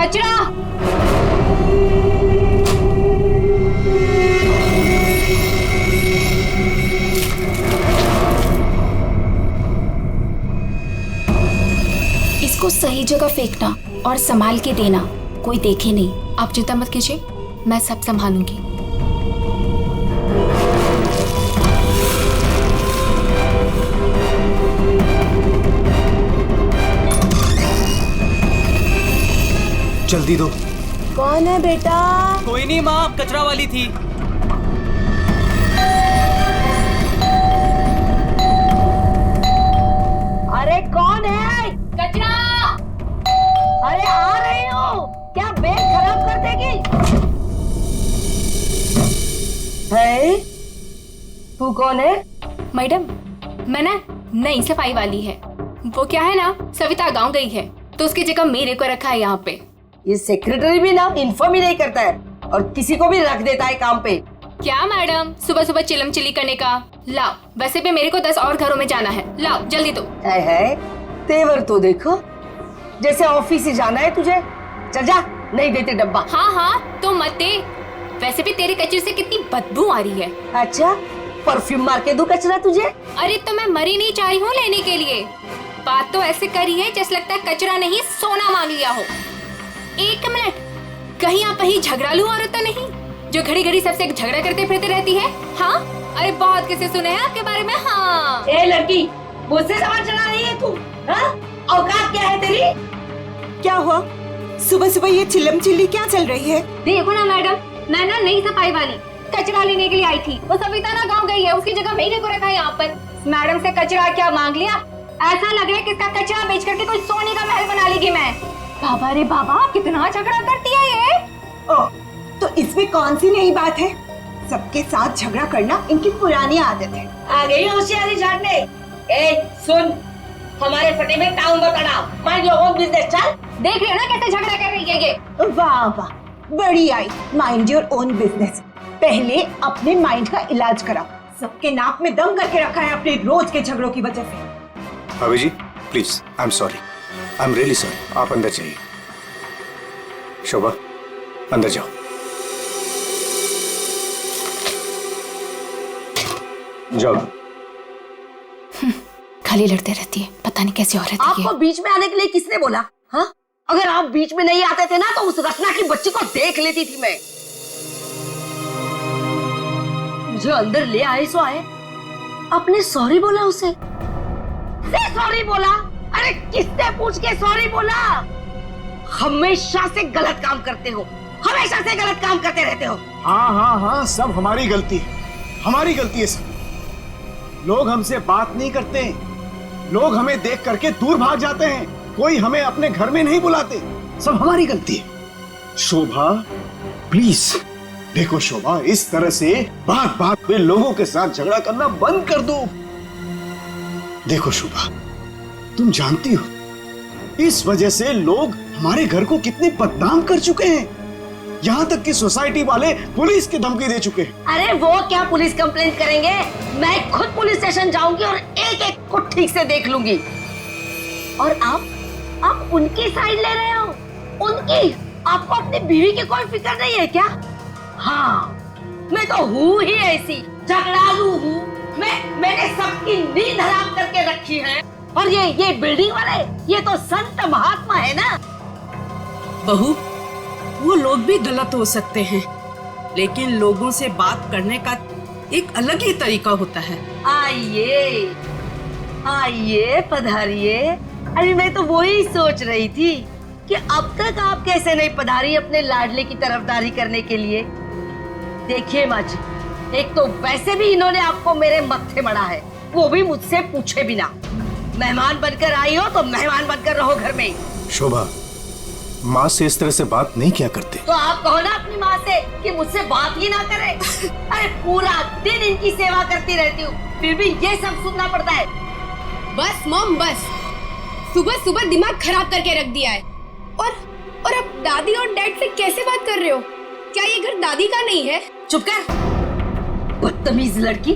कचरा। इसको सही जगह फेंकना और संभाल के देना, कोई देखे नहीं। आप चिंता मत कीजिए, मैं सब संभालूंगी। जल्दी दो। कौन है बेटा? कोई नहीं माँ, कचरा वाली थी। अरे कौन है? कचरा। अरे आ रही हूँ। क्या बैग खराब कर देगी? है? तू कौन है? मैडम, मैं ना नई सफाई वाली है। वो क्या है ना, सविता गांव गई है तो उसकी जगह मेरे को रखा है यहाँ पे। ये सेक्रेटरी भी ना इन्फॉर्म ही नहीं करता है और किसी को भी रख देता है काम पे। क्या मैडम, सुबह सुबह चिलम चिली करने का। लाओ, वैसे भी मेरे को 10 और घरों में जाना है। लाओ जल्दी दो। है तेवर तो देखो, जैसे ऑफिस ही जाना है तुझे। चल जा, नहीं देते डब्बा। हाँ हाँ तो मत दे। वैसे भी तेरे कचरे से कितनी बदबू आ रही है। अच्छा, परफ्यूम मार के दूं कचरा तुझे? अरे तो मैं मरी नहीं चाह रही हूँ लेने के लिए। बात तो ऐसे करी है जैसे लगता है कचरा नहीं सोना मांग लिया हो। एक मिनट, कहीं आप वही झगड़ालू औरत तो नहीं जो घड़ी घड़ी सबसे झगड़ा करते फिरते रहती है? हाँ, अरे बहुत किसे सुने हैं आपके बारे में। हाँ ए लड़की, मुझसे सवाल चला रही है तू? हाँ? औकात क्या है तेरी? क्या हुआ? सुबह सुबह ये चिल्लम चिल्ली क्या चल रही है? देखो ना मैडम, मैं ना नई सफाई वाली कचरा लेने के लिए आई थी। वो सविता ना गाँव गई है, उसकी जगह मेरे को रखा है यहाँ पर। मैडम से कचरा क्या मांग लिया? ऐसा लग रहा है कि इसका कचरा बेच करके कोई सोने का महल बना लेगी मैं। बाबा रे बाबा, कितना झगड़ा करती है ये। ओह, तो इसमें कौन सी नई बात है? सबके साथ झगड़ा करना इनकी पुरानी आदत है। आ गई होशियारी झाड़ने। ए सुन, हमारे फटे में टाउन बताना, माइंड योर ओन बिजनेस। चल, देख रहे हो ना कैसे झगड़ा कर रही है ये। वाह वाह, बड़ी आई, माइंड योर ओन बिजनेस। पहले अपने माइंड का इलाज कराओ। सबके नाक में दम करके रखा है अपने रोज के झगड़ों की वजह से। भाभी जी please, I am sorry, I am really sorry. आप अंदर जाइए। शोभा, अंदर जाओ। जाओ। खाली लड़ते रहती है, पता नहीं कैसी औरत है ये। आपको बीच में आने के लिए किसने बोला? हाँ, अगर आप बीच में नहीं आते थे ना तो उस रत्ना की बच्ची को देख लेती थी मैं। मुझे अंदर ले आए सो आए, आपने सॉरी बोला उसे? सॉरी बोला? अरे किससे पूछ के सॉरी बोला? हमेशा से गलत काम करते हो, हमेशा से गलत काम करते रहते हो। हाँ हाँ हाँ, सब हमारी गलती है, हमारी गलती है सब। लोग हमसे बात नहीं करते, लोग हमें देख करके दूर भाग जाते हैं, कोई हमें अपने घर में नहीं बुलाते, सब हमारी गलती है। शोभा प्लीज देखो, शोभा इस तरह से बात बात पे लोगों के साथ झगड़ा करना बंद कर दो। देखो शोभा, तुम जानती हो इस वजह से लोग हमारे घर को कितने बदनाम कर चुके हैं, यहाँ तक कि सोसाइटी वाले पुलिस की धमकी दे चुके हैं। अरे वो क्या पुलिस कंप्लेंट करेंगे, मैं खुद पुलिस स्टेशन जाऊंगी और एक एक को ठीक से देख लूंगी। और आप उनकी साइड ले रहे हो? उनकी? आपको अपनी बीवी की कोई फिक्र नहीं है क्या? हाँ, मैं तो हूँ ही ऐसी, झगड़ालू हूँ। मैंने सबकी नींद हराम करके रखी है। और ये बिल्डिंग वाले, ये तो संत महात्मा है ना। बहू, वो लोग भी गलत हो सकते हैं, लेकिन लोगों से बात करने का एक अलग ही तरीका होता है। आइए आइए, पधारिए। अरे मैं तो वही सोच रही थी कि अब तक आप कैसे नहीं पधारी अपने लाडले की तरफदारी करने के लिए। देखिए माँ जी, एक तो वैसे भी इन्होंने आपको मेरे मत्थे मड़ा है, वो भी मुझसे पूछे बिना। मेहमान बनकर आई हो तो मेहमान बनकर रहो घर में। शोभा, माँ से इस तरह से बात नहीं किया करते। तो आप कहो ना अपनी माँ से कि मुझसे बात ही ना करे। अरे पूरा दिन इनकी सेवा करती रहती हूँ, फिर भी ये सब सुनना पड़ता है। बस मॉम बस, सुबह सुबह दिमाग खराब करके रख दिया है। और अब दादी और डैड से कैसे बात कर रहे हो? क्या ये घर दादी का नहीं है? चुप कर, बदतमीज लड़की।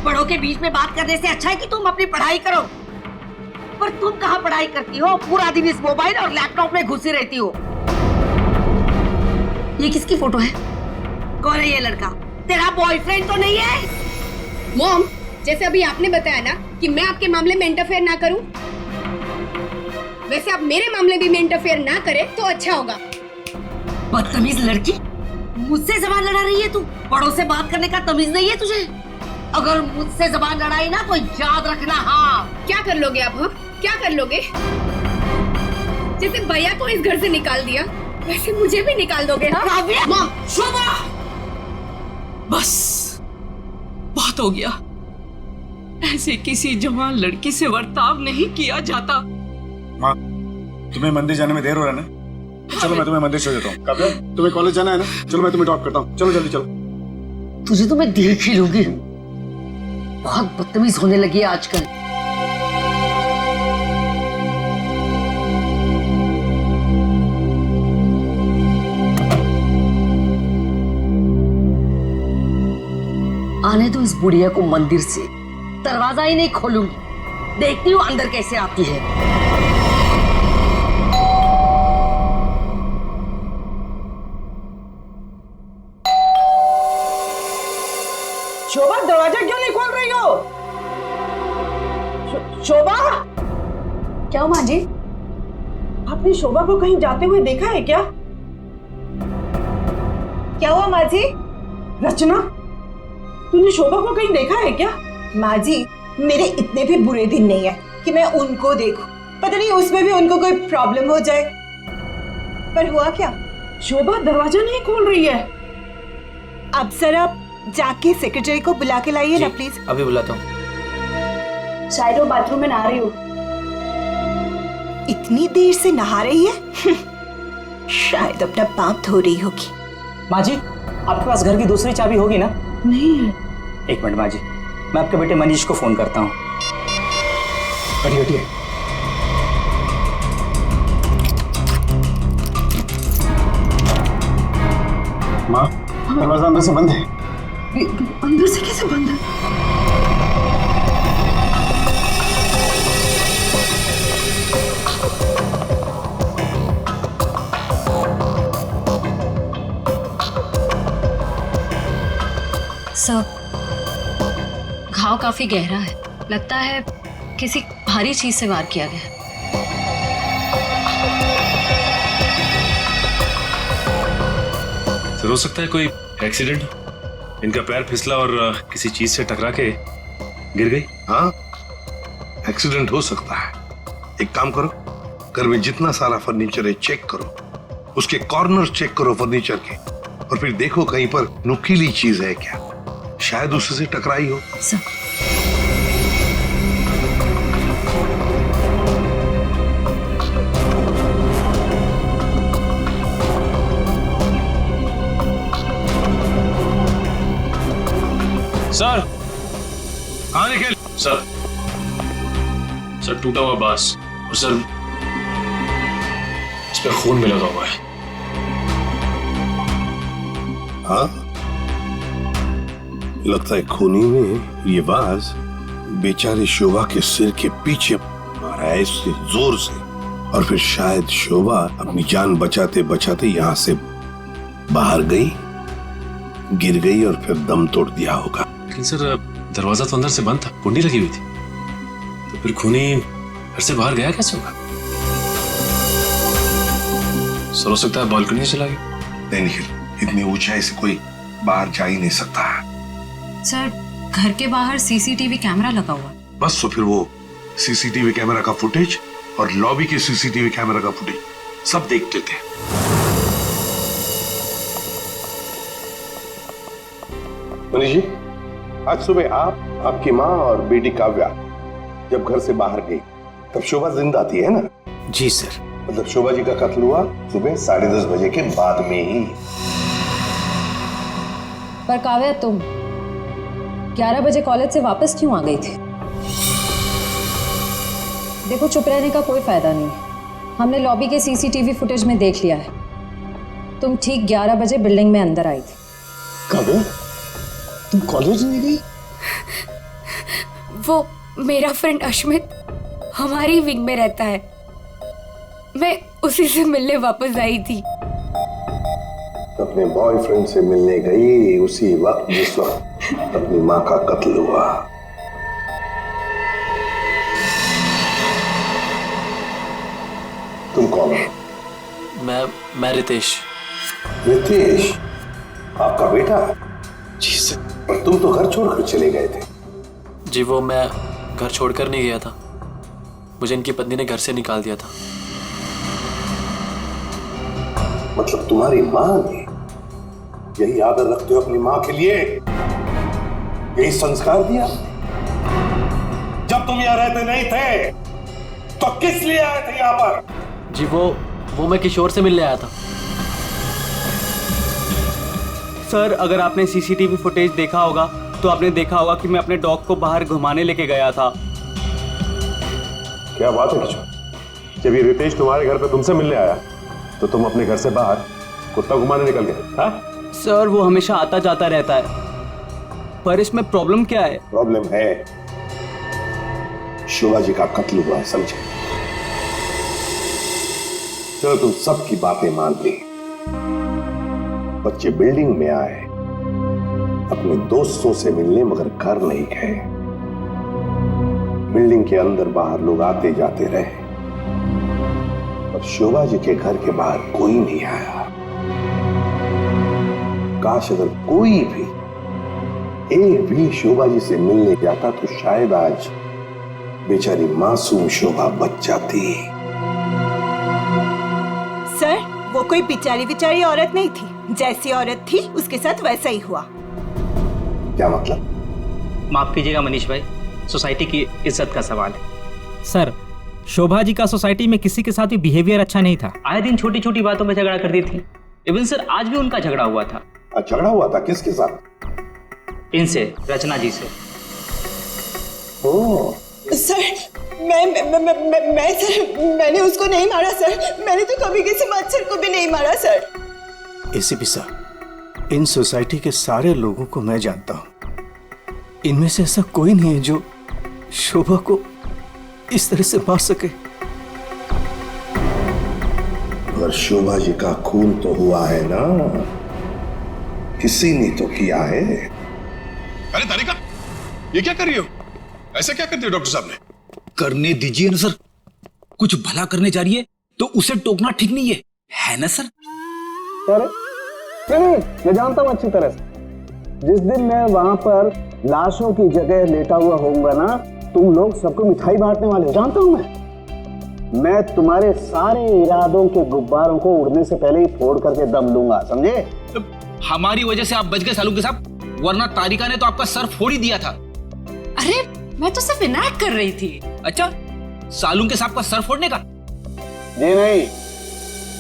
बड़ों के बीच में बात करने से अच्छा है कि तुम अपनी पढ़ाई करो। पर तुम कहाँ पढ़ाई करती हो? पूरा दिन इस मोबाइल और लैपटॉप में घुसी रहती हो। ये किसकी फोटो है? कौन है ये लड़का? तेरा बॉयफ्रेंड तो नहीं है? मॉम, जैसे अभी आपने बताया ना कि मैं आपके मामले में इंटरफेयर ना करूं, वैसे आप मेरे मामले में इंटरफेयर ना करें तो अच्छा होगा। बदतमीज लड़की, मुझसे जबान लड़ा रही है तू? बड़ों से बात करने का तमीज नहीं है तुझे? अगर मुझसे जबान लड़ाई ना तो याद रखना। हाँ, क्या कर लोगे आप? हाँ, क्या कर लोगे? जैसे भैया को इस घर से निकाल दिया, वैसे मुझे भी निकाल दोगे? हाँ? काव्या! माँ, शोभा, बस बहुत हो गया। ऐसे किसी जवान लड़की से बर्ताव नहीं किया जाता। माँ, तुम्हें मंदिर जाने में देर हो रहा है ना? चलो मैं तुम्हें मंदिर छोड़ देता हूँ। काव्या, तुम्हें कॉलेज जाना है ना? चलो मैं तुम्हें ड्रॉप करता हूँ। चलो जल्दी चलो। तुझे तो मैं देख ही लूंगी। बहुत बदतमीज होने लगी है आजकल। आने दो इस बुढ़िया को मंदिर से, दरवाजा ही नहीं खोलूंगी। देखती हूँ अंदर कैसे आती है। शोभा, दरवाजा क्यों नहीं खोल रही हो? शोभा, क्या माँ जी? आपने शोभा को कहीं जाते हुए देखा है क्या? क्या हुआ माँ जी? रचना, तूने शोभा को कहीं देखा है क्या? माँ जी, मेरे इतने भी बुरे दिन नहीं है कि मैं उनको देखूं। पता नहीं उसमें भी उनको कोई प्रॉब्लम हो जाए। पर हुआ क्या? शोभा दरवाजा नहीं खोल रही है। अब सर आप जाके सेक्रेटरी को बुला के लाइए ना प्लीज। अभी बुलाता हूँ। शायद वो बाथरूम में नहा रही हो। इतनी देर से नहा रही है? शायद अपना पाप धो रही होगी। माँ जी, आपके पास घर की दूसरी चाबी होगी ना? नहीं है। एक मिनट माँ जी, मैं आपके बेटे मनीष को फोन करता हूँ। हटिए हटिए। माँ, दरवाजा अंदर से बंद है। अंदर से कैसे बंद है? सर, घाव काफी गहरा है। लगता है किसी भारी चीज से वार किया गया। हो सकता है कोई एक्सीडेंट। इनका पैर फिसला और किसी चीज से टकरा के गिर गई। हाँ, एक्सीडेंट हो सकता है। एक काम करो, घर में जितना सारा फर्नीचर है चेक करो, उसके कॉर्नर चेक करो फर्नीचर के, और फिर देखो कहीं पर नुकीली चीज है क्या, शायद उससे टकराई हो। सर, सर, हाँ निखिल। सर, टूटा हुआ बांस और सर इस पे खून भी लगा हुआ है। हाँ, लगता है खूनी ने ये बाज बेचारे शोभा के सिर के पीछे मारा है इससे जोर से, और फिर शायद शोभा अपनी जान बचाते बचाते यहाँ से बाहर गई, गिर गई और फिर दम तोड़ दिया होगा। लेकिन सर, दरवाजा तो अंदर से बंद था, कुंडी लगी हुई थी, तो फिर खूनी घर से बाहर गया कैसे होगा? सर, हो सकता है बालकनी से चला गया। नहीं निखिल, इतनी ऊंचाई से कोई बाहर जा ही नहीं सकता है। सर, घर के बाहर सीसीटीवी कैमरा लगा हुआ। बस तो फिर वो सीसीटीवी कैमरा का फुटेज और लॉबी के सीसीटीवी कैमरा का फुटेज सब देख लेते हैं। मनीष जी, आज सुबह आप, आपकी माँ और बेटी काव्या जब घर से बाहर गई तब शोभा जिंदा थी, है ना? जी सर। मतलब शोभा जी का कत्ल हुआ सुबह 10:30 बजे के बाद में ही। पर काव्या, तुम 11 बजे कॉलेज से वापस क्यों आ गई थी? देखो, चुप रहने का कोई फायदा नहीं है। हमने लॉबी के सीसीटीवी फुटेज में देख लिया है। तुम ठीक 11 बजे बिल्डिंग में अंदर आई थी। काव्या, तुम कॉलेज नहीं गई? वो मेरा फ्रेंड अश्मित हमारी विंग में रहता है। मैं उसी से मिलने वापस आई थी। अपने बॉयफ्रेंड से मिलने गई उसी वक्त जिस वक्त अपनी माँ का कत्ल हुआ। तुम कौन हो? मैं रितेश। रितेश, आपका बेटा? जी सर। पर तुम तो घर छोड़कर चले गए थे। जी वो मैं घर छोड़कर नहीं गया था, मुझे इनकी पत्नी ने घर से निकाल दिया था। मतलब तुम्हारी माँ ने? यही आदर रखते हो अपनी माँ के लिए? यही संस्कार दिया? जब तुम यहाँ रहते नहीं थे तो किस लिए आए थे यहाँ पर? जी वो मैं किशोर से मिलने आया था। सर अगर आपने सीसीटीवी फुटेज देखा होगा तो आपने देखा होगा कि मैं अपने डॉग को बाहर घुमाने लेके गया था। क्या बात है किशोर, जब ये रितेश तुम्हारे घर पे तुमसे मिलने आया तो तुम अपने घर से बाहर कुत्ता घुमाने निकल गए? हाँ सर वो हमेशा आता जाता रहता है, पर इसमें प्रॉब्लम क्या है? प्रॉब्लम है शोभा जी का कत्ल हुआ है, समझे? चलो तुम सबकी बातें मान ली। बच्चे बिल्डिंग में आए अपने दोस्तों से मिलने, मगर घर नहीं गए। बिल्डिंग के अंदर बाहर लोग आते जाते रहे, और शोभा जी के घर के बाहर कोई नहीं आया। काश अगर कोई भी एक भी शोभा जी से मिलने जाता तो शायद आज बेचारी मासूम शोभा बच जाती। सर वो कोई बिचारी औरत नहीं थी, जैसी औरत थी उसके साथ वैसा ही हुआ। क्या मतलब? माफ कीजिएगा मनीष भाई, सोसाइटी की इज्जत का सवाल है। सर शोभा जी का सोसाइटी में किसी के साथ भी बिहेवियर अच्छा नहीं था। आए दिन छोटी छोटी बातों में झगड़ा करती थी। इवन सर आज भी उनका झगड़ा हुआ था। झगड़ा हुआ था? किसके साथ? इनसे, रचना जी से। ओह सर मैं सर मैंने उसको नहीं मारा सर, मैंने तो कभी किसी मच्छर को भी नहीं मारा सर। एसीपी साहब, इन सोसाइटी के सारे लोगों को मैं जानता हूं, इनमें से ऐसा कोई नहीं है जो शोभा को इस तरह से मार सके। मगर शोभा जी का खून तो हुआ है ना, किसी ने तो किया है। अरे तारिका, ये क्या कर रही हो? ऐसा क्या कर दिया डॉक्टर साहब ने? करने दीजिए ना सर, कुछ भला करने जा रही है तो उसे टोकना ठीक नहीं है ना सर? नहीं, मैं जानता हूं अच्छी तरह से। जिस दिन मैं वहां पर लाशों की जगह लेटा हुआ होऊंगा ना, तुम लोग सबको मिठाई बांटने वाले हो, जानता हूं मैं तुम्हारे सारे इरादों के गुब्बारों को उड़ने से पहले ही फोड़ करके दम लूंगा, समझे? हमारी वजह से आप बच गए सालू के साहब, वरना तारिका ने तो आपका सर फोड़ ही दिया था। अरे मैं तो सिर्फ इनायत कर रही थी। अच्छा, सालू के साहब का सर फोड़ने का? जी नहीं,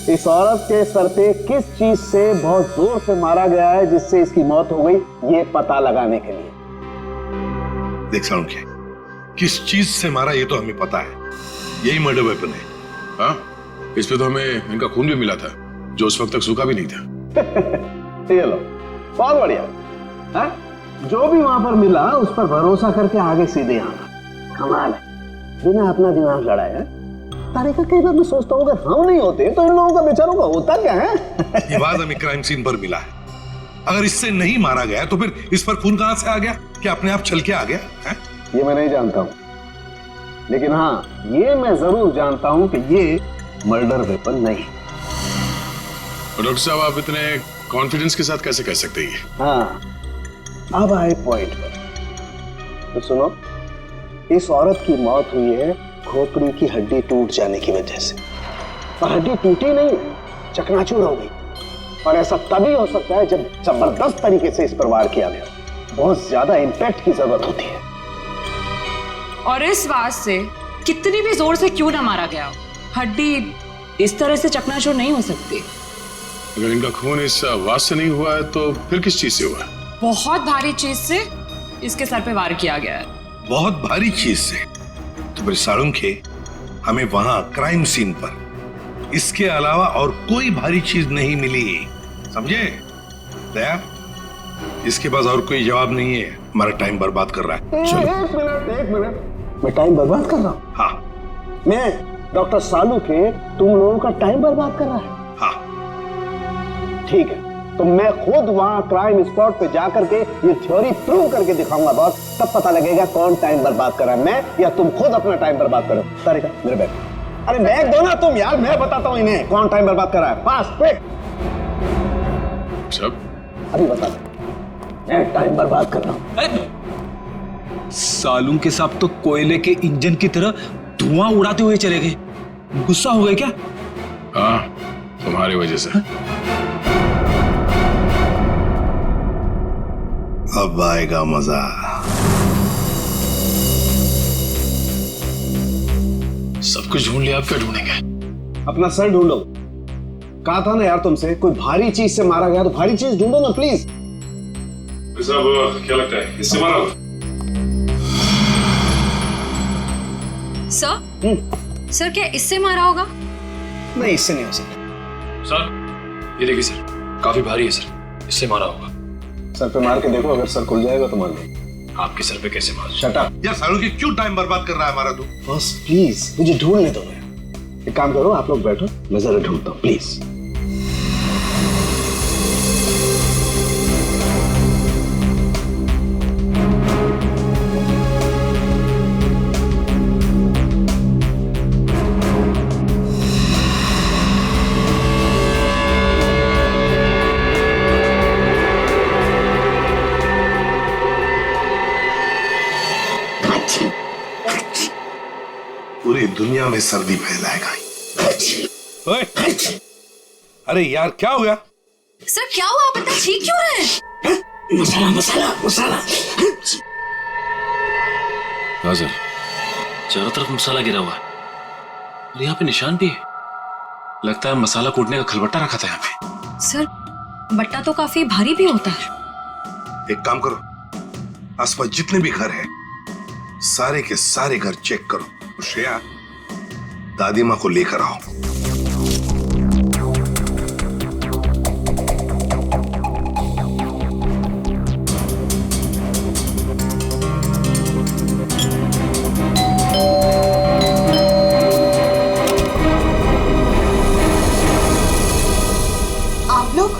इस औरत के सर पे किस चीज से बहुत जोर से मारा गया है जिससे इसकी मौत हो गई, ये पता लगाने के लिए। देख सालुंखे, किस चीज से मारा ये तो हमें पता है, यही मर्डर वेपन है। हाँ, इस पे तो हमें इनका खून भी मिला था जो उस वक्त तक सूखा भी नहीं था। चलो, बहुत बढ़िया। हाँ? जो भी वहां पर मिला उस पर भरोसा करके आगे सीधे आना, कमाल है, बिना अपना दिमाग लड़ाए। तारिका, कई बार मैं सोचता हूँ अगर हम नहीं होते तो इन लोगों का बेचारों का होता क्या है? ये बात हमें क्राइम सीन पर मिला है। अगर इससे नहीं मारा गया तो फिर इस पर खून कहां से आ गया? क्या अपने आप छल के आ गया है? ये मैं नहीं जानता हूँ, लेकिन हाँ ये मैं जरूर जानता हूँ कि ये मर्डर वेपन नहीं। डॉक्टर साहब, आप इतने कॉन्फिडेंस के साथ कैसे कह सकते हैं? हाँ, अब आए पॉइंट पर। तो सुनो, इस औरत की मौत हुई है खोपड़ी की हड्डी टूट जाने की वजह से, और हड्डी टूटी नहीं, चकनाचूर हो गई। और ऐसा तभी हो सकता है जब जबरदस्त तरीके से इस पर वार किया गया, बहुत ज्यादा इंपैक्ट की जरूरत होती है। और इस बात से कितनी भी जोर से क्यों ना मारा गया, हड्डी इस तरह से चकनाचूर नहीं हो सकती। अगर इनका खून इस आवाज से नहीं हुआ है तो फिर किस चीज से हुआ है? बहुत भारी चीज से इसके सर पे वार किया गया है। बहुत भारी चीज से? तो फिर सालुंखे, हमें वहां क्राइम सीन पर इसके अलावा और कोई भारी चीज नहीं मिली, समझे? दया, इसके पास और कोई जवाब नहीं है, हमारा टाइम बर्बाद कर रहा है। चलो। एक मिनट, मैं टाइम बर्बाद कर रहा हूँ? हाँ। डॉक्टर सालू के तुम लोगों का टाइम बर्बाद कर रहा है। हाँ ठीक है, तो मैं खुद वहां क्राइम स्पॉट पे जाकर के ये थ्योरी प्रूव करके दिखाऊंगा बॉस। तब पता लगेगा कौन टाइम बर्बाद कर रहा है, मैं या तुम खुद अपना टाइम बर्बाद करो। तारिका मेरे बैग, अरे बैग दो ना तुम यार, मैं बताता हूँ इन्हें कौन टाइम बर्बाद कर रहा है। Fast quick. सब अभी बता, मैं टाइम बर्बाद कर रहा हूँ। सालूम के साथ तो कोयले के इंजन की तरह धुआं उड़ाते हुए चले गए। गुस्सा हो गए क्या? हाँ, तुम्हारी वजह से। अब आएगा मजा। सब कुछ ढूंढ लिया, अब क्या ढूंढेंगे? अपना सर ढूंढो। कहा था ना यार तुमसे, कोई भारी चीज से मारा गया तो भारी चीज ढूंढो ना प्लीज। साहब क्या लगता है, इससे मारा होगा? सर क्या इससे मारा होगा? नहीं, इससे नहीं हो सकता। सर ये देखिए सर, काफी भारी है सर, इससे मारा होगा। सर पे मार के देखो, अगर सर खुल जाएगा तो मान लो। आपके सर पे कैसे मार? शट अप यार सालू की क्यों टाइम बर्बाद कर रहा है हमारा तू? बस प्लीज मुझे ढूंढने दो। एक काम करो, आप लोग बैठो, मैं जरा ढूंढता हूँ प्लीज। पूरी दुनिया में सर्दी फैलाएगा। ओए, अरे यार क्या हो गया? सर क्या हुआ, आप इतना ठीक क्यों रहे हैं? मसाला मसाला मसाला। हाँ सर, चारों तरफ मसाला गिरा हुआ है और यहाँ पे निशान भी है। लगता है मसाला कूटने का खलबट्टा रखा था यहाँ पे। सर बट्टा तो काफी भारी भी होता है। एक काम करो, आसपास जितने भी घर हैं, सारे के सारे घर चेक करो। श्रेया, दादी माँ को लेकर आओ। आप लोग?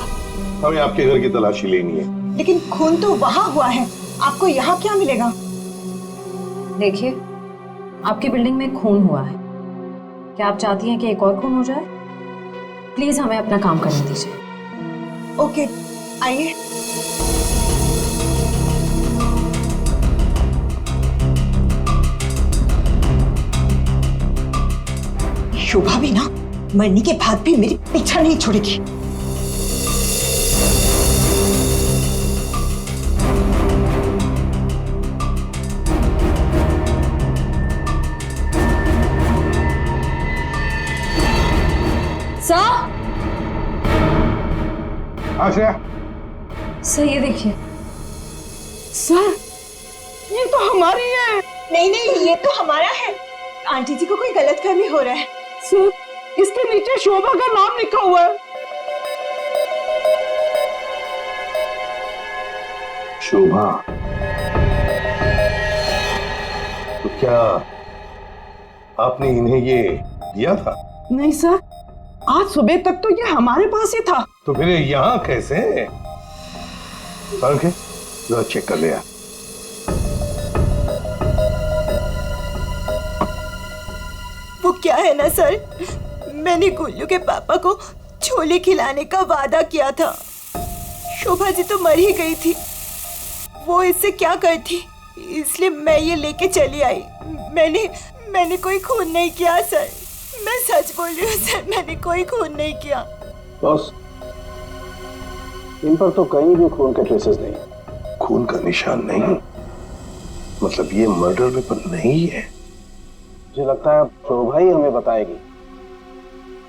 हमें आपके घर की तलाशी लेनी है। लेकिन खून तो वहां हुआ है, आपको यहाँ क्या मिलेगा? देखिए, आपकी बिल्डिंग में खून हुआ है। क्या आप चाहती हैं कि एक और खून हो जाए? प्लीज हमें अपना काम करने दीजिए। ओके, आइए। शोभा भी ना मरने के बाद भी मेरी पीछा नहीं छोड़ेगी। सर ये देखिए। सर ये तो हमारी है। नहीं नहीं, ये तो हमारा है। आंटी जी को कोई गलतफहमी हो रहा है। सर इसके नीचे शोभा का नाम लिखा हुआ है। शोभा? तो क्या आपने इन्हें ये दिया था? नहीं सर, आज सुबह तक तो ये हमारे पास ही था। तो फिर यहाँ कैसे? जरा चेक कर लिया। वो क्या है ना सर, मैंने गुल्लू के पापा को छोले खिलाने का वादा किया था। शोभा जी तो मर ही गई थी, वो इससे क्या करती, इसलिए मैं ये लेके चली आई। मैंने कोई खून नहीं किया सर, मैं सच बोल रही हूँ सर, मैंने कोई खून नहीं किया। बॉस, इन पर तो कहीं भी खून के ट्रेसेस नहीं। खून का निशान नहीं? मतलब ये मर्डर वेपन नहीं है? मुझे लगता है शोभा ही हमें बताएगी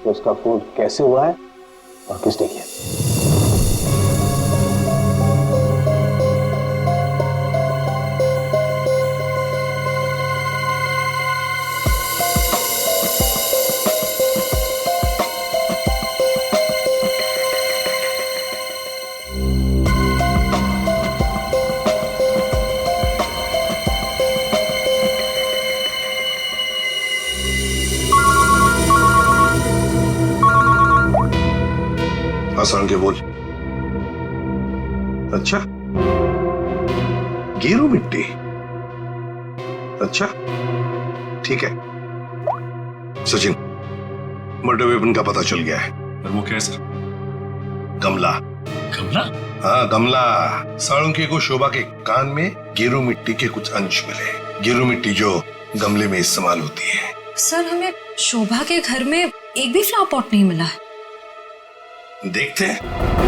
कि उसका खून कैसे हुआ है और किसने किया। आसान के बोल। अच्छा, गेरू मिट्टी। अच्छा ठीक है सचिन, मर्डर वेपन का पता चल गया है। और वो क्या है सर? गमला। गमला? हाँ गमला। साळुंखे को शोभा के कान में गेरू मिट्टी के कुछ अंश मिले। गेरू मिट्टी जो गमले में इस्तेमाल होती है। सर हमें शोभा के घर में एक भी फ्लावर पॉट नहीं मिला है। देखते हैं।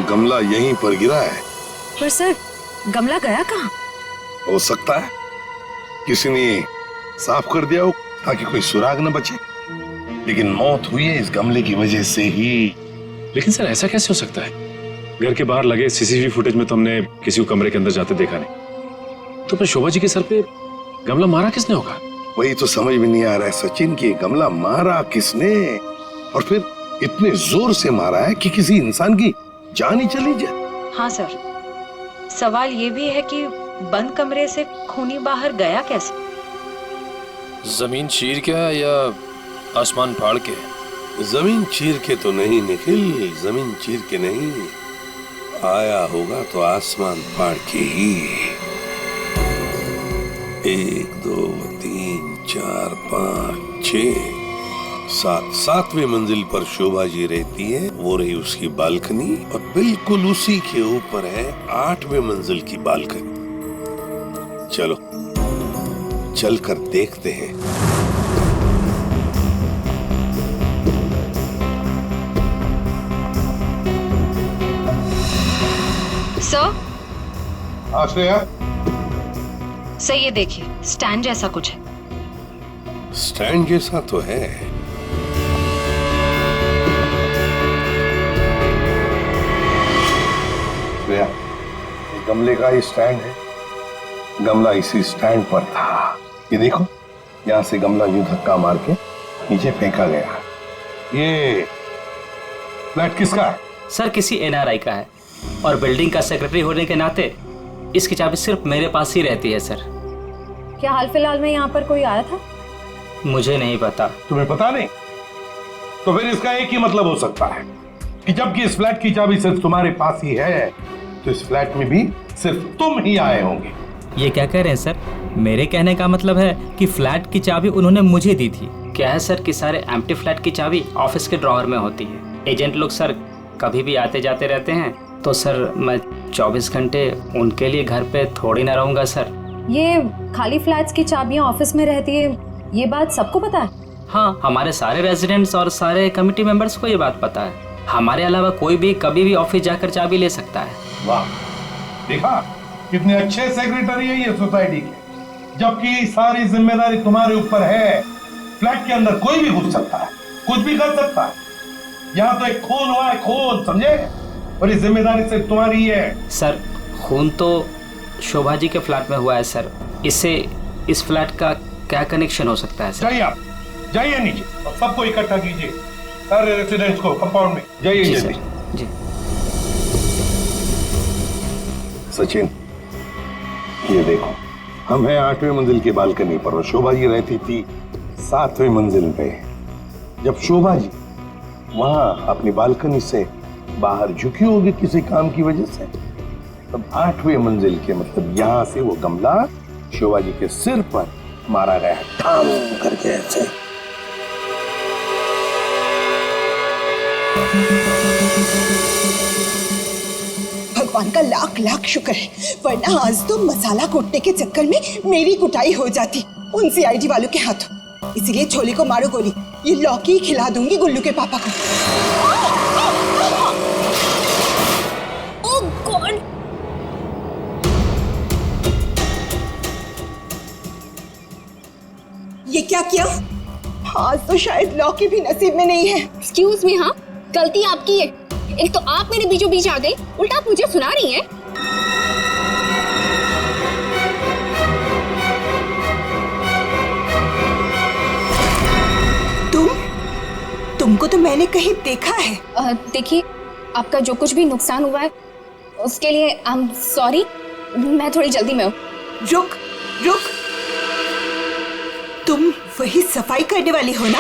गमला यहीं पर गिरा है। पर सर गमला गया कहाँ? हो सकता है किसी ने साफ कर दिया हो ताकि कोई सुराग न बचे, लेकिन मौत हुई है इस गमले की वजह से ही। लेकिन सर ऐसा कैसे हो सकता है? घर के बाहर लगे सीसीटीवी फुटेज में तो हमने किसी को कमरे के अंदर जाते देखा नहीं। तो फिर शोभा जी के सर पे गमला मारा किसने होगा? वही तो समझ में नहीं आ रहा है सचिन कि गमला मारा किसने, और फिर इतने जोर से मारा है कि किसी इंसान की जान ही चली जाए। हाँ सर, सवाल ये भी है कि बंद कमरे से खूनी बाहर गया कैसे? जमीन चीर के या आसमान फाड़ के? जमीन चीर के तो नहीं निखिल, जमीन चीर के नहीं, आया होगा तो आसमान फाड़ के ही। 1 2 3 4 5 6 7 7वें मंजिल पर शोभा जी रहती है। वो रही उसकी बालकनी, और बिल्कुल उसी के ऊपर है 8वें मंजिल की बालकनी। चलो चलकर देखते हैं। सर आश्रया, सर ये देखिए, स्टैंड जैसा कुछ है। स्टैंड जैसा तो है। श्रेया, गमले का ही स्टैंड है। गमला इसी स्टैंड पर था। ये देखो, यहाँ से गमला यूं धक्का मार के नीचे फेंका गया। ये फ्लैट किसका है? सर किसी एनआरआई का है, और बिल्डिंग का सेक्रेटरी होने के नाते इसकी चाबी सिर्फ मेरे पास ही रहती है सर। क्या हाल फिलहाल में यहाँ पर कोई आया था? मुझे नहीं पता। तुम्हें पता नहीं? तो फिर इसका एक ही मतलब हो सकता है कि जबकि इस फ्लैट की चाबी सिर्फ तुम्हारे पास ही है, तो इस फ्लैट में भी सिर्फ तुम ही आए होंगे। ये क्या कह रहे हैं सर? मेरे कहने का मतलब है कि फ्लैट की चाबी उन्होंने मुझे दी थी। क्या है सर कि सारे एम्प्टी फ्लैट की चाबी ऑफिस के ड्रॉअर में होती है। एजेंट लोग सर कभी भी आते जाते रहते हैं, तो सर मैं 24 घंटे उनके लिए घर पे थोड़ी ना रहूंगा सर। ये खाली फ्लैट्स की चाबियां ऑफिस में रहती है, ये बात सबको पता है? हाँ, हमारे सारे रेजिडेंट्स और सारे कमिटी मेंबर्स को ये बात पता है। हमारे अलावा कोई भी कभी भी ऑफिस जाकर चाबी ले सकता है। वाह, देखा कितने अच्छे सेक्रेटरी है ये सोसाइटी के, जबकि सारी जिम्मेदारी तुम्हारे ऊपर है। फ्लैट के अंदर कोई भी घुस सकता है, कुछ भी कर सकता है। यहाँ तो एक खून हुआ है, खून, समझे? और ये जिम्मेदारी सिर्फ तुम्हारी है। सर खून तो शोभा जी के फ्लैट में हुआ है सर, इससे इस फ्लैट का क्या कनेक्शन हो सकता है सर? जाइए, आप जाइए नीचे और सबको इकट्ठा कीजिए, सारे रेसिडेंट्स को कंपाउंड में। जाइए जल्दी। जी सचिन, ये देखो, हम हैं 8वें मंजिल की बालकनी पर और शोभा जी रहती थी 7वें मंजिल पे। जब शोभा जी वहां अपनी बालकनी से बाहर झुकी होगी किसी काम की वजह से, तब 8वें मंजिल के मतलब यहां से वो गमला शोभा जी के सिर पर मारा गया, ठाम करके ऐसे। भगवान का लाख लाख शुक्र है, वरना आज तो मसाला कूटने के चक्कर में मेरी कुटाई हो जाती उन सीआईडी वालों के हाथों। इसीलिए छोले को मारो गोली, ये लौकी खिला दूंगी गुल्लू के पापा को। ओह गॉड! ये क्या किया? आज तो शायद लॉ की भी नसीब में नहीं है। एक्सक्यूज मी, हाँ गलती आपकी है। एक तो आप मेरे बीचों बीच आ गई, उल्टा आप मुझे सुना रही हैं। तुमको तो मैंने कहीं देखा है। देखिए, आपका जो कुछ भी नुकसान हुआ है उसके लिए आई एम सॉरी। मैं थोड़ी जल्दी में हूँ। रुक रुक, तुम वही सफाई करने वाली हो ना?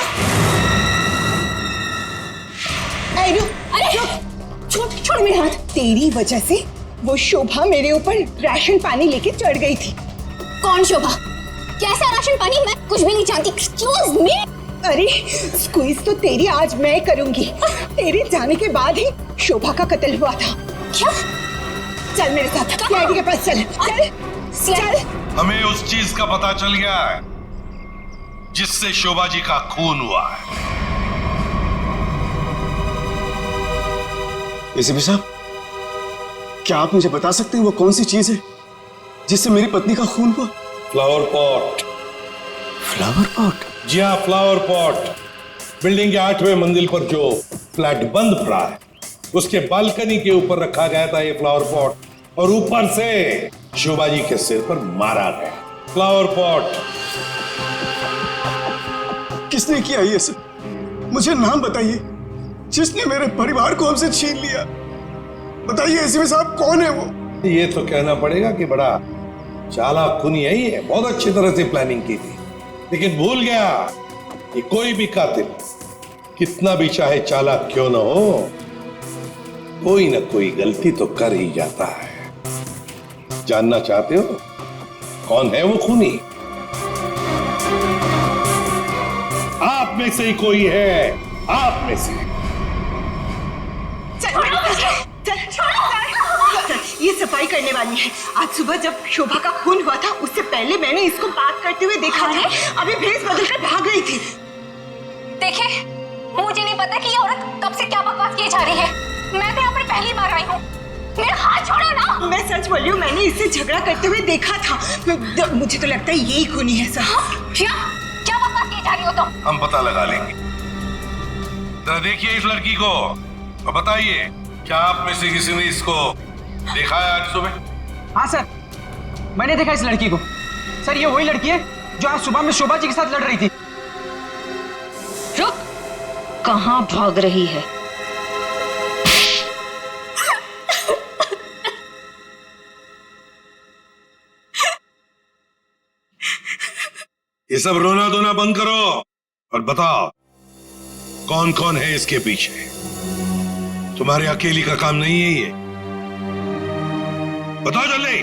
छोड़ मेरे हाथ। तेरी वजह से वो शोभा मेरे ऊपर राशन पानी लेके चढ़ गई थी। कौन शोभा? कैसा राशन पानी? मैं कुछ भी नहीं जानती। Excuse me. अरे स्क्वीज तो तेरी आज मैं करूंगी। तेरे जाने के बाद ही शोभा का कत्ल हुआ था। क्या? चल मेरे साथ सीआईडी के पास चल। चल। हमें उस चीज का पता चल गया है जिससे शोभा जी का खून हुआ है। एसीपी साहब, क्या आप मुझे बता सकते हैं वो कौन सी चीज है जिससे मेरी पत्नी का खून हुआ? Flower pot. Flower pot? जी हाँ, फ्लावर पॉट। बिल्डिंग के 8वें मंजिल पर जो फ्लैट बंद पड़ा है उसके बालकनी के ऊपर रखा गया था ये फ्लावर पॉट, और ऊपर से शोभा जी के सिर पर मारा गया। फ्लावर पॉट किसने किया ये सब? मुझे नाम बताइए जिसने मेरे परिवार को हमसे छीन लिया। बताइए एसीपी साहब, कौन है वो? ये तो कहना पड़ेगा कि बड़ा चालाक खूनी है ये, बहुत अच्छी तरह से प्लानिंग की थी, लेकिन भूल गया कि कोई भी कातिल कितना भी चाहे चालाक क्यों ना हो, कोई ना कोई गलती तो कर ही जाता है। जानना चाहते हो कौन है वो खूनी? आप में से ही कोई है, आप में से। ये सफाई करने वाली है। आज सुबह जब शोभा का खून हुआ था उससे पहले मैंने इसको बात करते हुए देखा था। अभी भेस बदल कर भाग गई थी। देखिए, मुझे नहीं पता कि ये औरत कब से क्या बकवास किए जा रही है। मैं तो यहाँ पर पहली बार आई हूँ। मेरा हाथ छोड़ो ना। मैं सच बोल रही हूँ, मैंने इससे झगड़ा करते हुए देखा था। मुझे तो लगता है यही खूनी है सर। क्या बकवास किए जा रही हो तुम? हम पता लगा लेंगे। जरा देखिए इस लड़की को और बताइए, क्या आप में से किसी ने इसको देखा है आज सुबह? हाँ सर, मैंने देखा इस लड़की को। सर, ये वही लड़की है जो आज सुबह में शोभा जी के साथ लड़ रही थी। रुक, कहाँ भाग रही है? ये सब रोना धोना बंद करो और बताओ कौन कौन है इसके पीछे। तुम्हारे अकेली का काम नहीं है ये, बताओ जल्दी।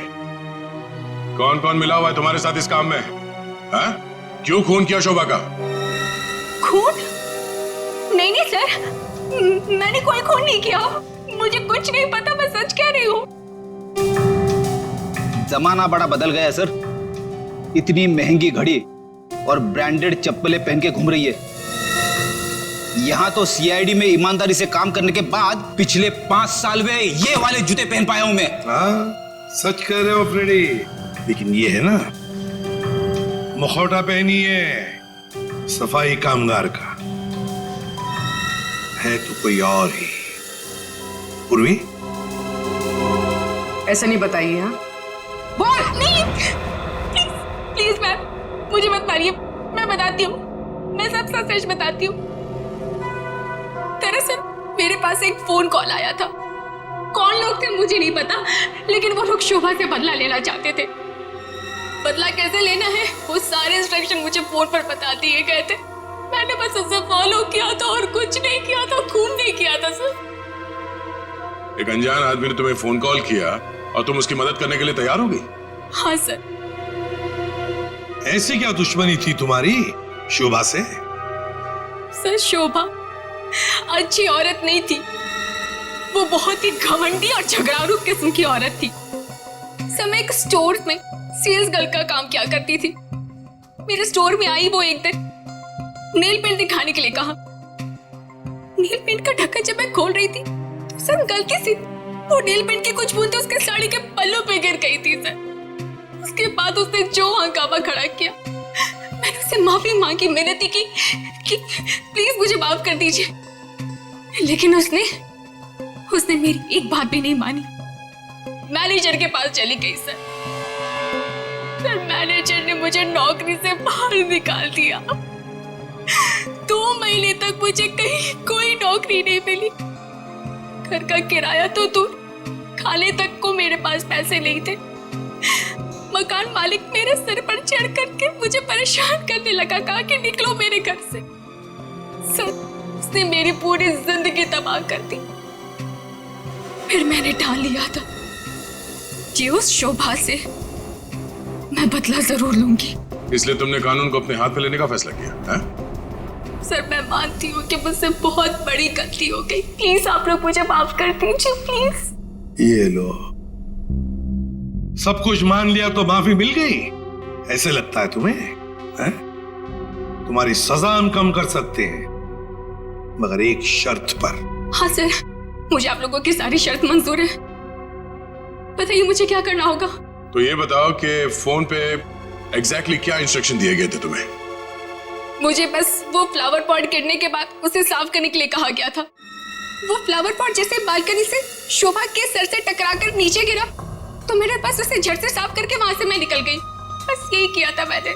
कौन कौन मिला हुआ है तुम्हारे साथ इस काम में? हाँ? क्यों खून किया शोभा का? खून? नहीं सर, मैंने कोई खून नहीं किया। मुझे कुछ नहीं पता, मैं सच कह रही हूँ। जमाना बड़ा बदल गया है सर। इतनी महंगी घड़ी और ब्रांडेड चप्पलें पहन के घूम रही है। यहाँ तो सीआईडी में ईमानदारी से काम करने के बाद पिछले 5 साल में ये वाले जूते पहन पाया हूं मैं। हाँ, सच कह रहे हो फ्रेडी। लेकिन ये है ना, मुखौटा पहनी है सफाई कामगार का, है तो कोई और ही। पूर्वी, ऐसा नहीं बताइए। हाँ, बोल नहीं। प्लीज मैम, मुझे मत मारिए। मैं बताती हूँ, मैं सब सच बताती हूँ। दरअसल मेरे पास एक फोन कॉल आया था। कौन लोग थे मुझे नहीं पता, लेकिन वो लोग शोभा से बदला लेना चाहते थे। बदला कैसे लेना है वो सारे इंस्ट्रक्शन मुझे फोन पर बता दिए गए थे। मैंने बस उसे फॉलो किया था और कुछ नहीं किया था, खून नहीं किया था सर। एक अनजान आदमी ने तुम्हें फोन कॉल किया और तुम उसकी मदद करने के लिए तैयार हो गई? हाँ सर। ऐसी क्या दुश्मनी थी तुम्हारी शोभा से? सर, शोभा अच्छी औरत नहीं थी। वो बहुत ही घमंडी और झगड़ालू किस्म की औरत थी। सर, मैं एक स्टोर में सेल्स गर्ल का काम किया करती थी। मेरे स्टोर में आई वो एक दिन, नेल पेंट दिखाने के लिए कहा। नेल पेंट का ढक्कन जब मैं खोल रही थी तो सर गलती से वो नेल पेंट की कुछ बूंदें उसके साड़ी के पल्लू पे गिर गई थी सर। उसके बाद उसने जो हंगामा खड़ा किया, मैंने उसे माफी मांगी, मिन्नती की कि प्लीज मुझे माफ कर दीजिए, लेकिन उसने मेरी एक बात भी नहीं मानी। मैनेजर के पास चली गई सर। फिर मैनेजर ने मुझे नौकरी से बाहर निकाल दिया। 2 महीने तक मुझे कहीं कोई नौकरी नहीं मिली। घर का किराया तो दूर, खाने तक को मेरे पास पैसे नहीं थे। मकान मालिक मेरे सर पर चढ़ करके मुझे परेशान करने लगा, कहा कि निकलो मेरे घर से। सर, उसने मेरी पूरी जिंदगी तबाह कर दी। फिर मैंने ठान लिया था कि उस शोभा से मैं बदला जरूर लूंगी। इसलिए तुमने कानून को अपने हाथ में लेने का फैसला किया है? सर, मैं मानती हूँ कि मुझसे बहुत बड़ी गलती हो गई। प्लीज आप लोग मुझे माफ कर दीजिए, प्लीज। ये लो, सब कुछ मान लिया तो माफी मिल गई, ऐसे लगता है तुम्हें? है? तुम्हारी सजा हम कम कर सकते हैं, मगर एक शर्त पर। हाँ सर, मुझे आप लोगों की सारी शर्त मंजूर है। बताइए मुझे क्या करना होगा। तो ये बताओ कि फोन पे एग्जैक्टली क्या इंस्ट्रक्शन दिए गए थे तुम्हें? मुझे बस वो फ्लावर पॉट गिरने के बाद उसे साफ करने के लिए कहा गया था। वो फ्लावर पॉट जैसे बालकनी से शोभा के सर से टकराकर नीचे गिरा, तो मेरे पास उसे झट से साफ करके वहां से मैं निकल गई। बस यही किया था मैंने।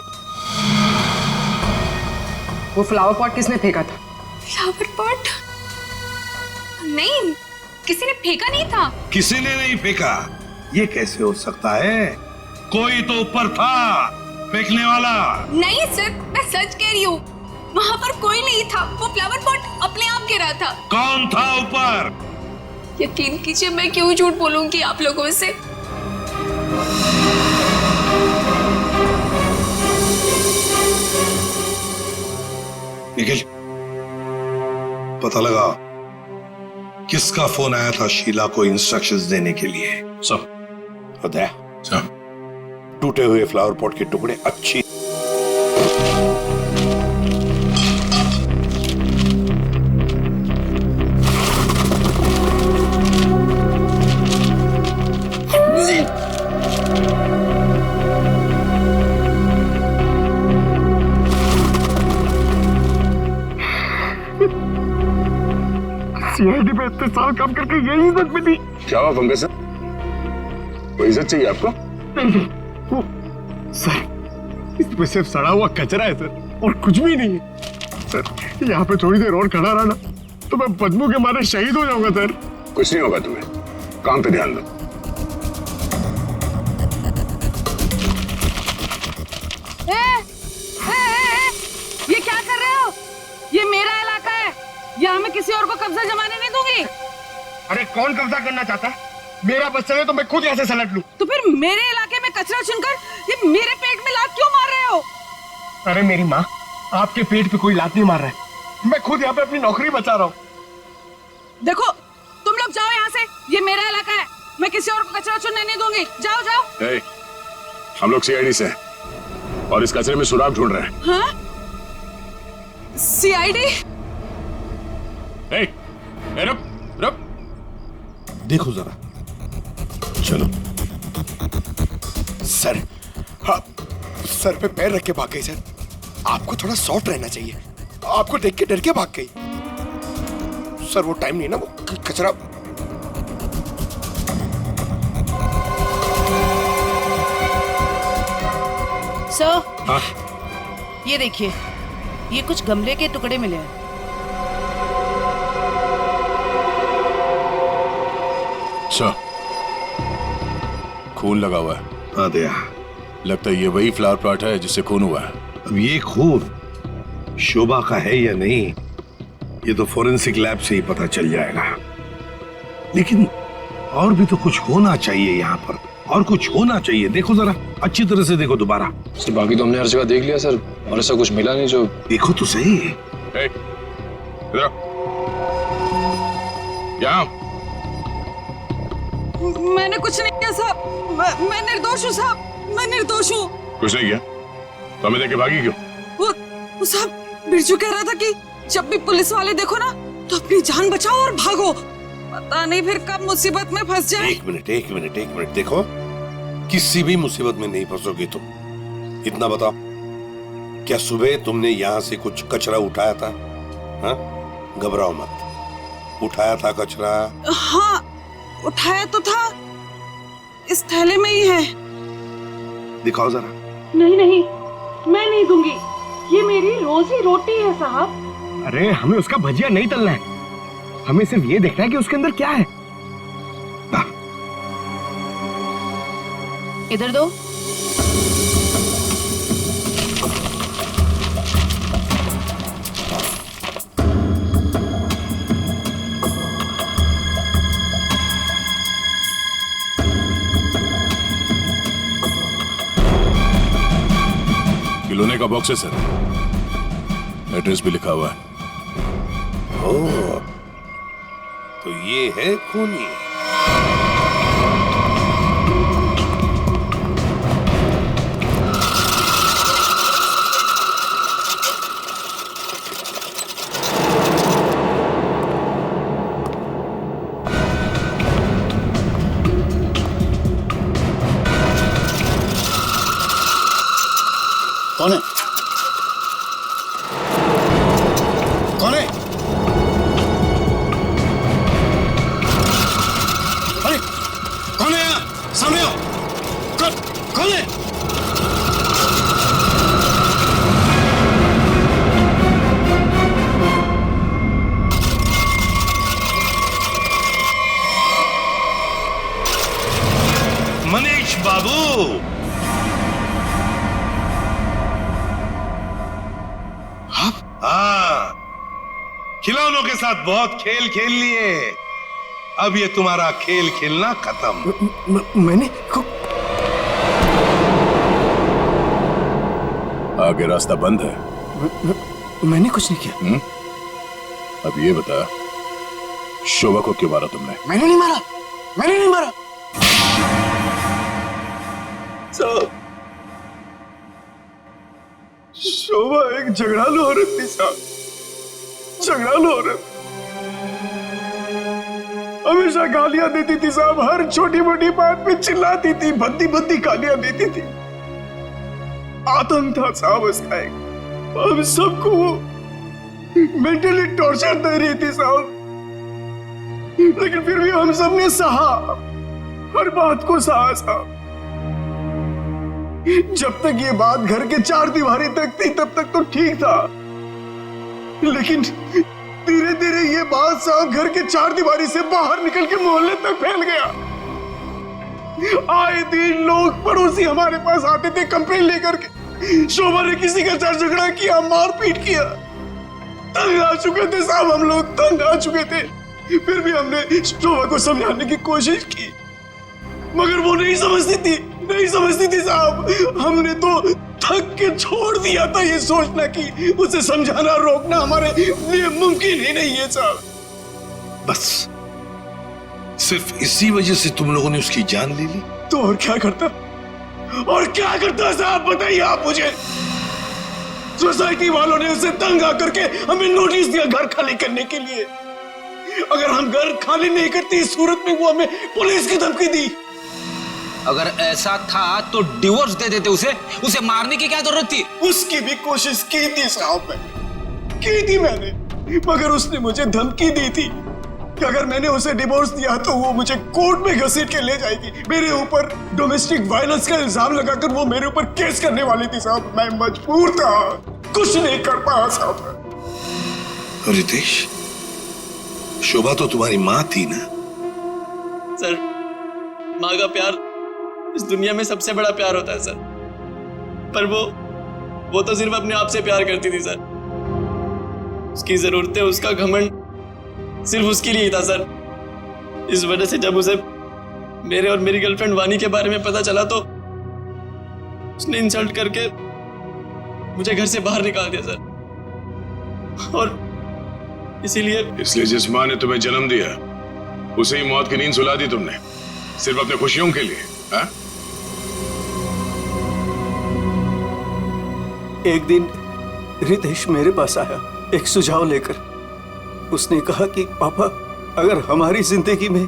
वो फ्लावर पॉट किसने फेंका था? Flower pot? नहीं, किसी ने फेंका नहीं था। किसी ने नहीं फेंका? ये कैसे हो सकता है? कोई तो ऊपर था फेंकने वाला। नहीं सर, मैं सच कह रही हूँ, वहाँ पर कोई नहीं था। वो फ्लावर पॉट अपने आप गिरा था। कौन था ऊपर? यकीन कीजिए, मैं क्यों झूठ बोलूंगी आप लोगों से। निखिल, पता लगा किसका फोन आया था शीला को इंस्ट्रक्शंस देने के लिए? सब बताया? टूटे हुए फ्लावर पॉट के टुकड़े अच्छी सीआईडी पे इतने साल काम करके यही इज्जत मिली। क्या हुआ पंकज सर? कोई इज्जत चाहिए आपको? वो सर, इसमें सिर्फ सड़ा हुआ कचरा है सर, और कुछ भी नहीं है सर। यहाँ पे थोड़ी देर और खड़ा रहा ना तो मैं बदबू के मारे शहीद हो जाऊंगा सर। कुछ नहीं होगा तुम्हें, काम पे ध्यान दो। ये क्या कर रहे हो? ये मेरा इलाका है, यहाँ मैं किसी और को कब्जा जमाने नहीं दूंगी। अरे कौन कब्जा करना चाहता है? मेरा बस चले तो मैं खुद यहाँ से सलट लूं। तो फिर मेरे इलाके में कचरा चुनकर ये मेरे पेट में लात क्यों मार रहे हो? अरे मेरी माँ, आपके पेट पे कोई लात नहीं मार रहा है, मैं खुद यहाँ पे अपनी नौकरी बचा रहा हूँ। देखो, तुम लोग जाओ यहाँ से, ये मेरा इलाका है, मैं किसी और को कचरा चुनने नहीं दूंगी। जाओ जाओ। हम लोग सीआईडी से हैं और इस कचरे में सुराग ढूंढ रहे हैं। हाँ? सीआईडी? रुक रुक, देखो जरा, चलो। सर, आप सर पे पैर रख के भाग गई सर। आपको थोड़ा सॉफ्ट रहना चाहिए। आपको देख के डर के भाग गई सर। वो टाइम नहीं ना, वो कचरा। सर, हाँ? ये देखिए, ये कुछ गमले के टुकड़े मिले हैं। अच्छा, खून लगा हुआ है। हाँ दया, लगता है ये वही फ्लावर प्लॉट है जिससे खून हुआ है। अब ये खून शोभा का है या नहीं, ये तो फोरेंसिक लैब से ही पता चल जाएगा। लेकिन और भी तो कुछ होना चाहिए यहाँ पर, और कुछ होना चाहिए। देखो जरा, अच्छी तरह से देखो दोबारा। सर, बाकी तो हमने हर जगह देख लिया सर, और ऐसा कुछ मिला नहीं। जो देखो तो सही। मैंने कुछ नहीं किया साहब, मैं निर्दोष हूँ साहब, मैं निर्दोष हूँ। कुछ नहीं किया तो हमें देख के भागी क्यों? वो साहब, बिरजू कह रहा था कि जब भी पुलिस वाले देखो ना तो अपनी जान बचाओ और भागो, पता नहीं फिर कब मुसीबत में फंस जाए। एक मिनट देखो, किसी भी मुसीबत में नहीं फंसोगे तुम। इतना बताओ, क्या सुबह तुमने यहाँ से कुछ कचरा उठाया था? हाँ, घबराओ मत, उठाया था कचरा? हाँ, उठाया तो था, इस थैले में ही है। दिखाओ जरा। नहीं नहीं, मैं नहीं दूंगी, ये मेरी रोजी रोटी है साहब। अरे हमें उसका भजिया नहीं तलना है, हमें सिर्फ ये देखना है कि उसके अंदर क्या है। इधर दो। खिलौने का बॉक्स है सर, एड्रेस भी लिखा हुआ है। ओह, तो ये है खूनी। कौन है? कौन है? अरे कौन है यहाँ? सामने आओ। कौन है? मनीष बाबू, हाँ, खिलौनों के साथ बहुत खेल खेल लिए, अब ये तुम्हारा खेल खेलना खत्म। मैंने आगे रास्ता बंद है। मैंने कुछ नहीं किया। अब ये बता, शोभा को क्यों मारा तुमने? मैंने नहीं मारा, मैंने नहीं मारा। शोभा एक झगड़ालू औरत थी साहब, झगड़ालू औरत। हमेशा गालियां देती थी साहब, हर छोटी मोटी बात पे चिल्लाती थी, भद्दी भद्दी गालियां देती थी। आतंक था साहब उसका एक, हम सबको वो मेंटली टॉर्चर दे रही थी साहब, लेकिन फिर भी हम सबने सहा, हर बात को सहा साहब। जब तक ये बात घर के चार दीवारी तक थी तब तक तो ठीक था, लेकिन धीरे धीरे ये बात साहब घर के चार दीवारी से बाहर निकल के मोहल्ले तक फैल गया। आए दिन लोग पड़ोसी हमारे पास आते थे कंप्लेन लेकर के, शोभा ने किसी का झगड़ा किया, मारपीट किया। तंग आ चुके थे साहब, हम लोग तंग आ चुके थे। फिर भी हमने शोभा को समझाने की कोशिश की, मगर वो नहीं समझती थी, नहीं समझती थी साहब। हमने तो थक के छोड़ दिया था ये सोचना कि उसे समझाना रोकना हमारे लिए मुमकिन ही नहीं है साहब। बस सिर्फ इसी वजह से तुम लोगों ने उसकी जान ले ली? तो और क्या करता, और क्या करता साहब, बताइए आप मुझे। सोसाइटी वालों ने उसे तंग आकर के हमें नोटिस दिया घर खाली करने के लिए। अगर हम घर खाली नहीं करते इस सूरत में वो हमें पुलिस की धमकी दी। अगर ऐसा था तो डिवोर्स दे देते उसे मारने की क्या जरूरत थी? उसकी भी कोशिश की थी साहब, की थी मैंने, मगर उसने मुझे धमकी दी थी कि अगर मैंने उसे डिवोर्स दिया तो वो मुझे कोर्ट में घसीट के ले जाएगी। मेरे ऊपर डोमेस्टिक वायलेंस का इल्जाम लगाकर वो मेरे ऊपर केस करने वाली थी साहब। मैं मजबूर था, कुछ नहीं कर पाया साहब। रितेश, शोभा तो तुम्हारी माँ थी ना? सर, माँ का प्यार इस दुनिया में सबसे बड़ा प्यार होता है सर, पर वो तो सिर्फ अपने आप से प्यार करती थी सर। उसकी जरूरतें, उसका घमंड सिर्फ उसके लिए ही था सर। इस वजह से जब उसे मेरे और मेरी गर्लफ्रेंड वानी के बारे में पता चला तो उसने इंसल्ट करके मुझे घर से बाहर निकाल दिया सर। और इसलिए जिस माँ ने तुम्हें जन्म दिया उसे ही मौत की नींद सुला दी तुमने, सिर्फ अपने खुशियों के लिए। हाँ? एक दिन रितेश मेरे पास आया एक सुझाव लेकर। उसने कहा कि पापा, अगर हमारी जिंदगी में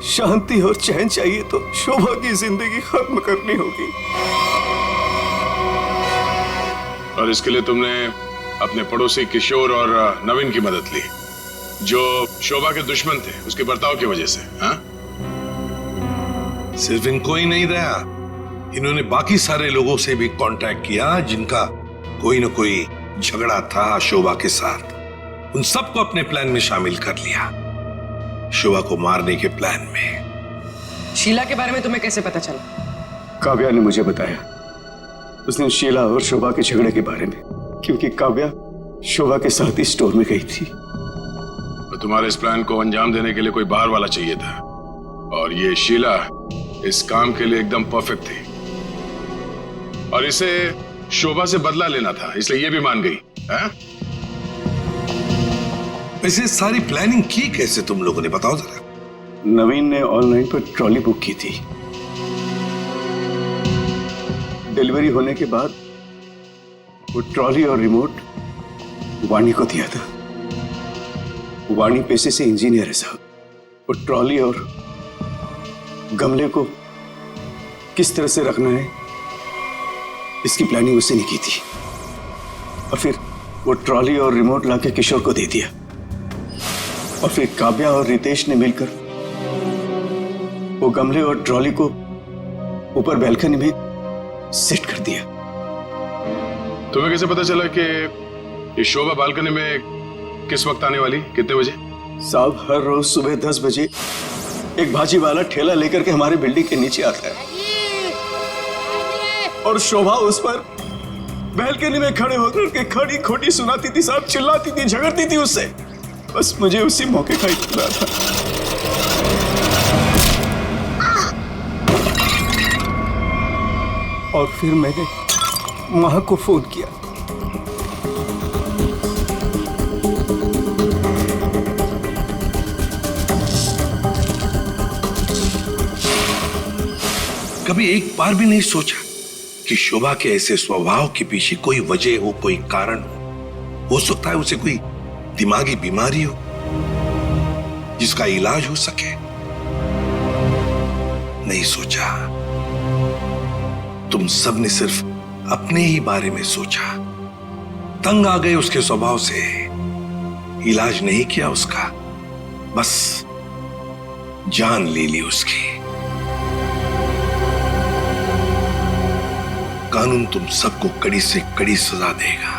शांति और चैन चाहिए तो शोभा की जिंदगी खत्म करनी होगी। और इसके लिए तुमने अपने पड़ोसी किशोर और नवीन की मदद ली, जो शोभा के दुश्मन थे उसके बर्ताव की वजह से। हाँ, सिर्फ इनको ही नहीं दया, इन्होंने बाकी सारे लोगों से भी कांटेक्ट किया जिनका कोई न कोई झगड़ा था शोभा के साथ। उन सबको अपने प्लान में शामिल कर लिया, शोभा को मारने के प्लान में। शीला के बारे में तुम्हें कैसे पता चला? काव्या ने मुझे बताया, उसने शीला और शोभा के झगड़े के बारे में, क्योंकि काव्या शोभा के साथ ही स्टोर में गई थी। तो तुम्हारे इस प्लान को अंजाम देने के लिए कोई बाहर वाला चाहिए था, और ये शीला इस काम के लिए एकदम परफेक्ट थी, और इसे शोभा से बदला लेना था, इसलिए ये भी मान गई। है? वैसे सारी प्लानिंग की कैसे तुम लोगों ने, बताओ जरा। नवीन ने ऑनलाइन पर ट्रॉली बुक की थी। डिलीवरी होने के बाद वो ट्रॉली और रिमोट वाणी को दिया था। वाणी पेशे से इंजीनियर है साहब। वो ट्रॉली और गमले को किस तरह से रखना है इसकी प्लानिंग उससे नहीं की थी, और फिर वो ट्रॉली और रिमोट लाके किशोर को दे दिया, और फिर काव्या और रितेश ने मिलकर वो गमले और ट्रॉली को ऊपर बैल्कनी में सेट कर दिया। तुम्हें कैसे पता चला कि ये शोभा बालकनी में किस वक्त आने वाली, कितने बजे? साहब, हर रोज सुबह 10 बजे एक भाजी वाला ठेला लेकर के हमारे बिल्डिंग के नीचे आता है, और शोभा उस पर बैल्कनी में खड़े होकर के खड़ी खोटी सुनाती थी साहब, चिल्लाती थी, झगड़ती थी उससे। बस मुझे उसी मौके का इत्तला था। और फिर मैंने मां को फोन किया। कभी एक बार भी नहीं सोचा कि शोभा के ऐसे स्वभाव के पीछे कोई वजह हो, कोई कारण हो सकता है उसे कोई दिमागी बीमारी हो जिसका इलाज हो सके। नहीं सोचा, तुम सब ने सिर्फ अपने ही बारे में सोचा, तंग आ गए उसके स्वभाव से, इलाज नहीं किया उसका, बस जान ले ली उसकी। कानून तुम सबको कड़ी से कड़ी सजा देगा।